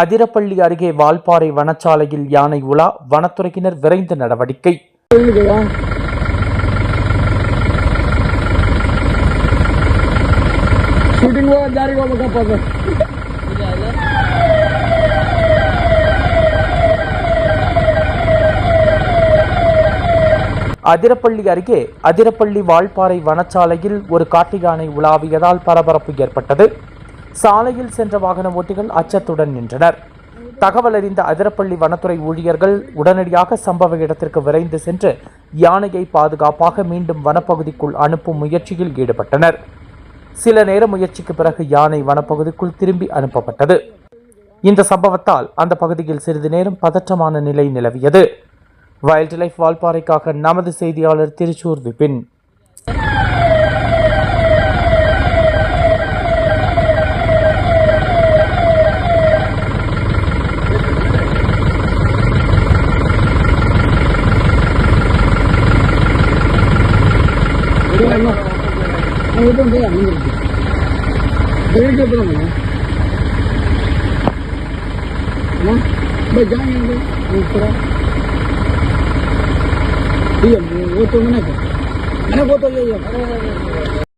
அதிரப்பள்ளி அருகே வால்பாறை வனச்சாலையில் யானை உலா, வனத்துறையினர் விரைந்து நடவடிக்கை. அதிரப்பள்ளி அருகே அதிரப்பள்ளி வால்பாறை வனச்சாலையில் ஒரு காட்டு யானை உலாவியதால் பரபரப்பு ஏற்பட்டது. சாலையில் சென்ற வாகன ஓட்டிகள் அச்சத்துடன் நின்றனர். தகவல் அறிந்த அதிரப்பள்ளி வனத்துறை ஊழியர்கள் உடனடியாக சம்பவ இடத்திற்கு விரைந்து சென்று யானையை பாதுகாப்பாக மீண்டும் வனப்பகுதிக்குள் அனுப்பும் முயற்சியில் ஈடுபட்டனர். சில நேர முயற்சிக்கு பிறகு யானை வனப்பகுதிக்குள் திரும்பி அனுப்பப்பட்டது. இந்த சம்பவத்தால் அந்த பகுதியில் சிறிது நேரம் பதற்றமான நிலை நிலவியது. வைல்ட் லைஃப் வால்பாறைக்காக நமது செய்தியாளர் திருச்சூர் விபின். वो तो मैंने वो तो